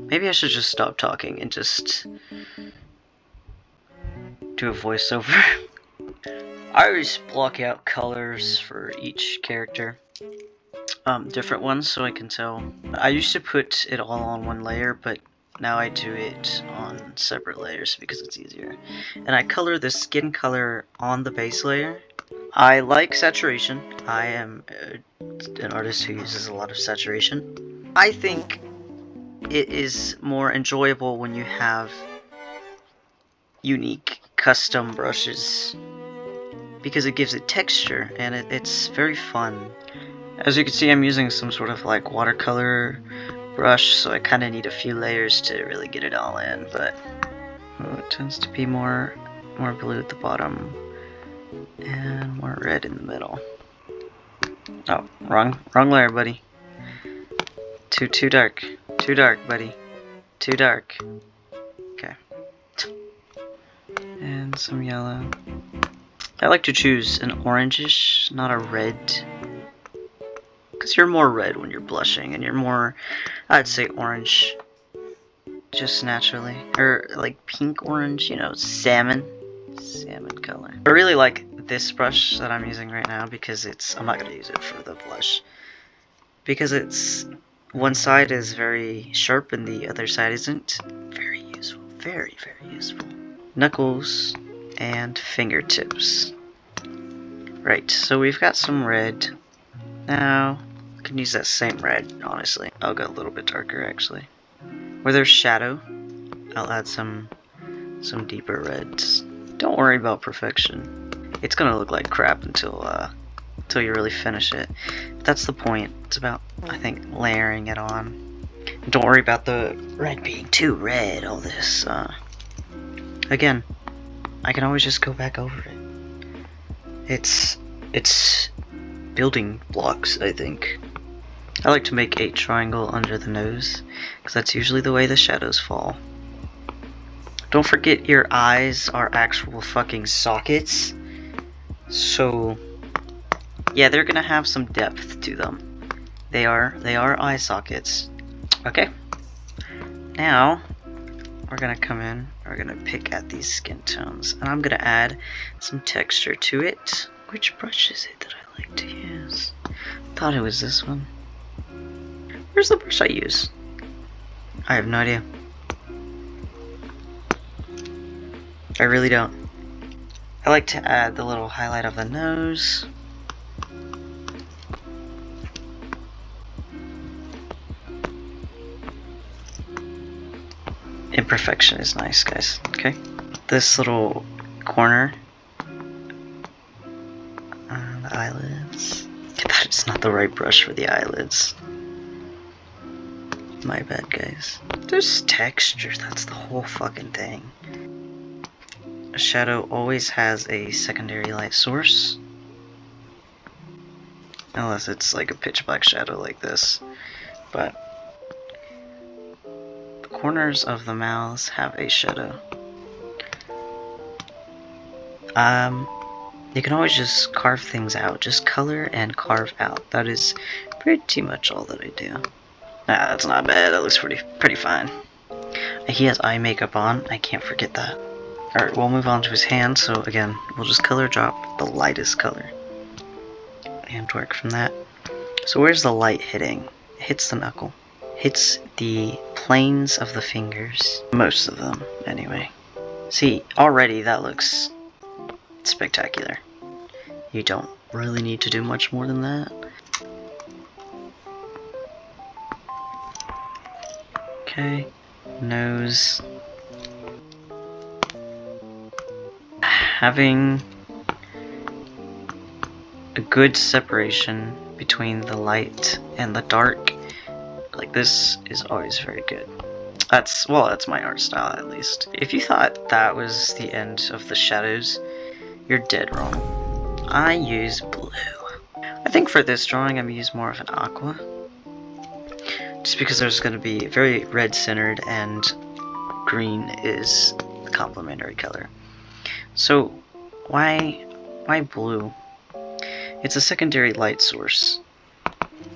Maybe I should just stop talking and just do a voiceover. I always block out colors for each character. Different ones so I can tell. I used to put it all on one layer, but now I do it on separate layers because it's easier. And I color the skin color on the base layer. I like saturation. I am an artist who uses a lot of saturation. I think it is more enjoyable when you have unique custom brushes because it gives it texture and it's very fun. As you can see, I'm using some sort of like watercolor brush, so I kind of need a few layers to really get it all in, but it tends to be more blue at the bottom and more red in the middle. Oh, wrong layer, buddy. Too dark, buddy. Too dark. Okay. And some yellow. I like to choose an orangish, not a red. Because you're more red when you're blushing, and you're more, I'd say orange, just naturally. Or like pink orange, you know, salmon color. I really like this brush that I'm using right now because I'm not going to use it for the blush. Because one side is very sharp and the other side isn't. Very useful, very useful. Knuckles and fingertips. Right, so we've got some red. Now, I can use that same red, honestly. I'll go a little bit darker, actually. Where there's shadow, I'll add some deeper reds. Don't worry about perfection. It's gonna look like crap until you really finish it. But that's the point. It's about, I think, layering it on. And don't worry about the red being too red, all this. Again, I can always just go back over it. It's building blocks, I think. I like to make a triangle under the nose, because that's usually the way the shadows fall. Don't forget your eyes are actual fucking sockets. So, yeah, they're gonna have some depth to them. They are eye sockets. Okay. Now, we're gonna come in, we're gonna pick at these skin tones, and I'm gonna add some texture to it. Which brush is it that I like to use? Thought it was this one. Where's the brush I use? I have no idea. I really don't. I like to add the little highlight of the nose. Imperfection is nice, guys. Okay? This little corner. The eyelids. That's not the right brush for the eyelids. My bad, guys. There's texture, that's the whole fucking thing. A shadow always has a secondary light source. Unless it's like a pitch black shadow like this. But the corners of the mouths have a shadow. You can always just carve things out. Just color and carve out. That is pretty much all that I do. Nah, that's not bad. That looks pretty fine. He has eye makeup on. I can't forget that. Alright, we'll move on to his hand. So again, we'll just color drop the lightest color. And work from that. So where's the light hitting? It hits the knuckle. Hits the planes of the fingers. Most of them, anyway. See, already that looks spectacular. You don't really need to do much more than that. Okay, nose. Having a good separation between the light and the dark, like this, is always very good. That's my art style, at least. If you thought that was the end of the shadows, you're dead wrong. I use blue. I think for this drawing I'm use more of an aqua. Just because there's going to be very red centered and green is the complementary color. So why blue? It's a secondary light source.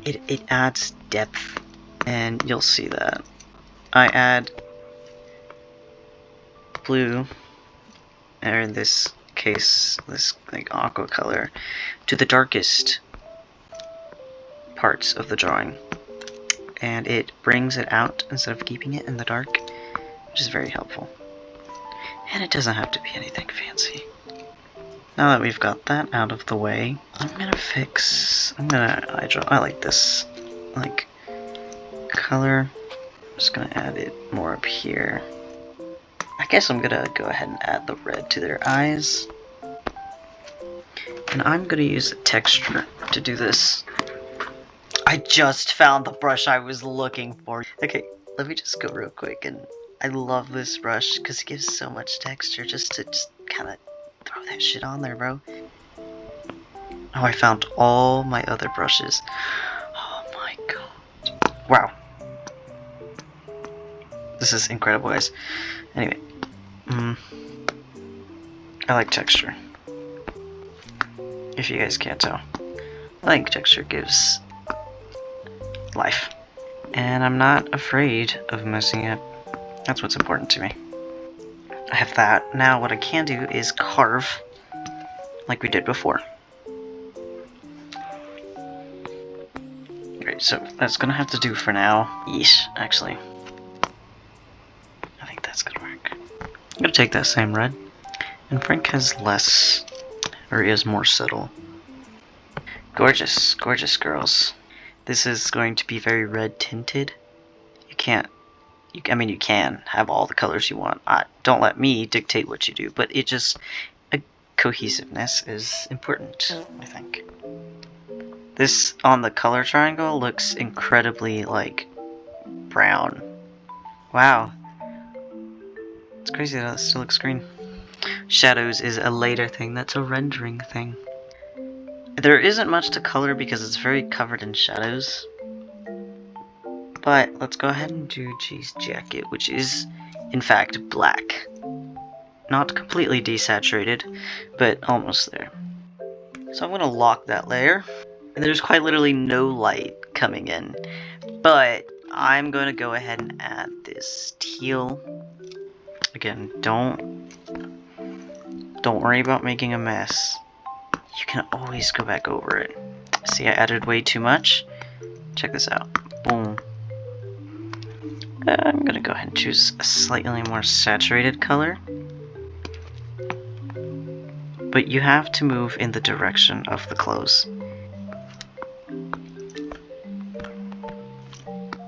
It adds depth, and you'll see that. I add blue, or in this case, this like aqua color, to the darkest parts of the drawing. And it brings it out instead of keeping it in the dark, which is very helpful. And it doesn't have to be anything fancy. Now that we've got that out of the way, I like this, like, color. I'm just gonna add it more up here. I guess I'm gonna go ahead and add the red to their eyes. And I'm gonna use a texture to do this. I just found the brush I was looking for. Okay, let me just go real quick, and I love this brush because it gives so much texture just to kind of throw that shit on there, bro. Oh, I found all my other brushes. Oh my god. Wow. This is incredible, guys. Anyway. I like texture. If you guys can't tell. I think texture gives life. And I'm not afraid of messing up. That's what's important to me. I have that. Now what I can do is carve like we did before. Great, so that's gonna have to do for now. Yeesh, actually. I think that's gonna work. I'm gonna take that same red. And Frank has less, or is more subtle. Gorgeous, gorgeous girls. This is going to be very red tinted. You can't, I mean you can have all the colors you want. Don't let me dictate what you do, but it just, cohesiveness is important, I think. This, on the color triangle, looks incredibly, like, brown. Wow. It's crazy that it still looks green. Shadows is a later thing, that's a rendering thing. There isn't much to color because it's very covered in shadows. But let's go ahead and do G's jacket, which is, in fact, black. Not completely desaturated, but almost there. So I'm going to lock that layer. And there's quite literally no light coming in. But I'm going to go ahead and add this teal. Again, don't worry about making a mess. You can always go back over it. See, I added way too much. Check this out. Boom. I'm going to go ahead and choose a slightly more saturated color. But you have to move in the direction of the clothes.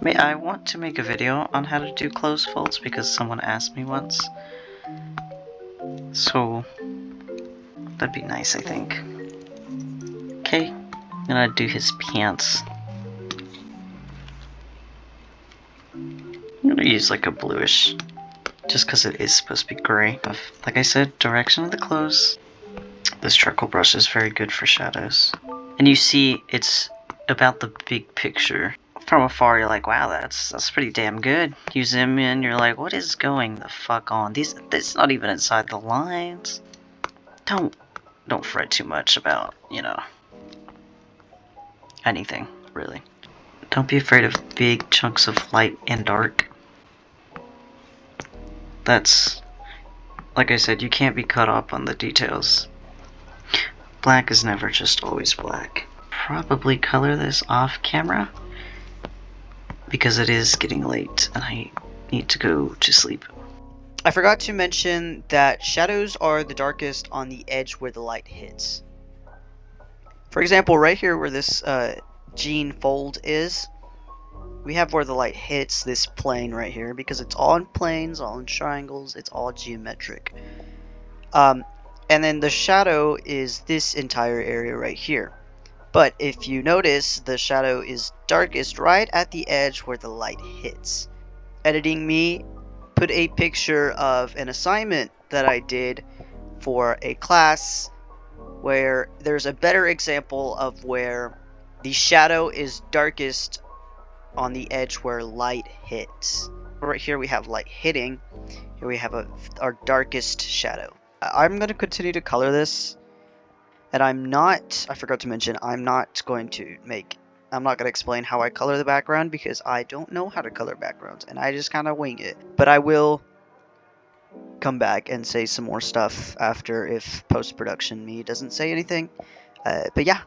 I want to make a video on how to do clothes folds because someone asked me once. So, that'd be nice, I think. Okay, I'm gonna do his pants. I'm gonna use like a bluish, just because it is supposed to be gray. Like I said, direction of the clothes. This charcoal brush is very good for shadows. And you see, it's about the big picture. From afar, you're like, wow, that's pretty damn good. You zoom in, you're like, what is going the fuck on? This not even inside the lines. Don't fret too much about, you know, anything, really. Don't be afraid of big chunks of light and dark. That's, like I said, you can't be caught up on the details. Black is never just always black. Probably color this off camera, because it is getting late and I need to go to sleep. I forgot to mention that shadows are the darkest on the edge where the light hits. For example, right here where this jean fold is, we have where the light hits this plane right here, because it's all in planes, all in triangles, it's all geometric. And then the shadow is this entire area right here. But if you notice, the shadow is darkest right at the edge where the light hits. Editing me put a picture of an assignment that I did for a class where there's a better example of where the shadow is darkest on the edge where light hits. Right here we have light hitting. Here we have our darkest shadow. I'm going to continue to color this. And I forgot to mention, I'm not going to make I'm not going to explain how I color the background because I don't know how to color backgrounds and I just kind of wing it. But I will come back and say some more stuff after if post-production me doesn't say anything. But yeah.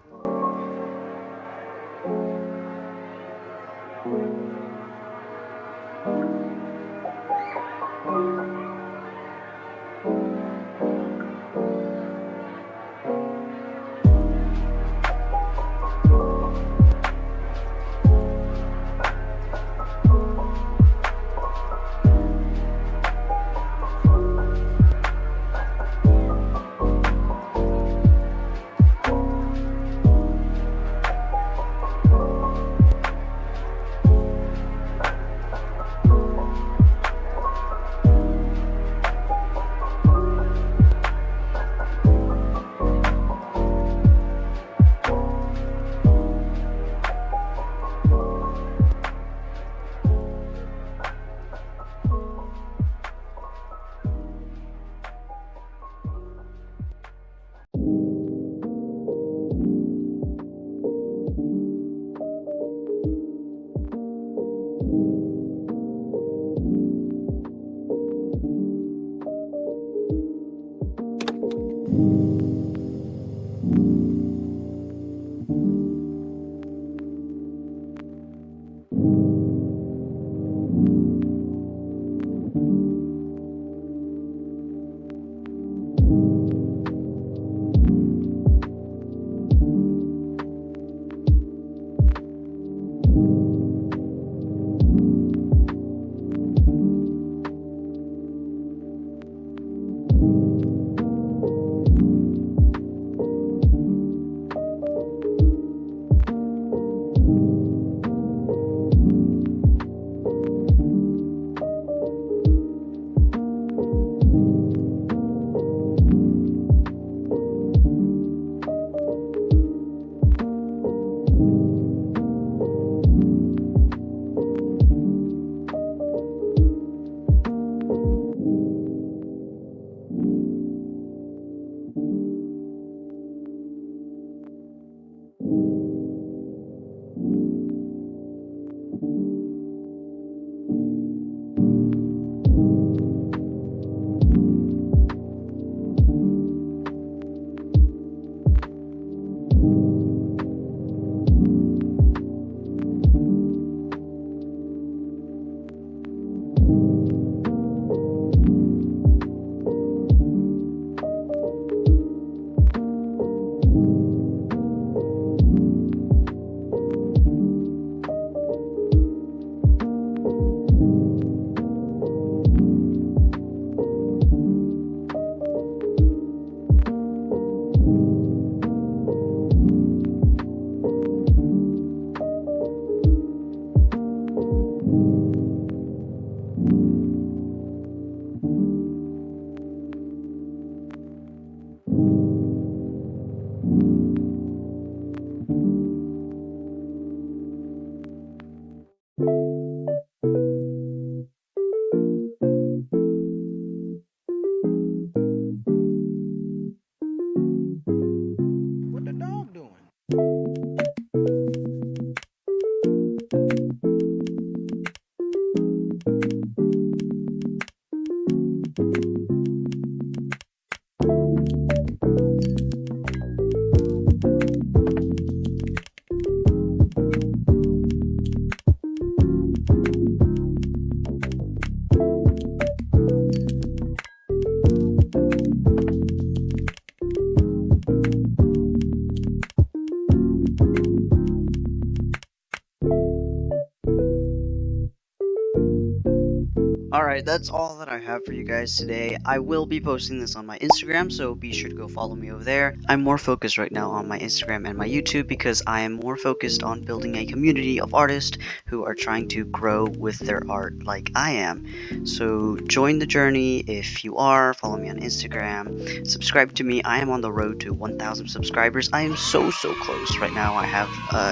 Alright, that's all that I have for you guys today. I will be posting this on my Instagram, so be sure to go follow me over there. I'm more focused right now on my Instagram and my YouTube because I am more focused on building a community of artists who are trying to grow with their art like I am. So join the journey if you are, follow me on Instagram, subscribe to me. I am on the road to 1,000 subscribers. I am so close right now. I have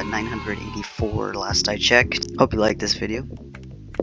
984 last I checked. Hope you like this video.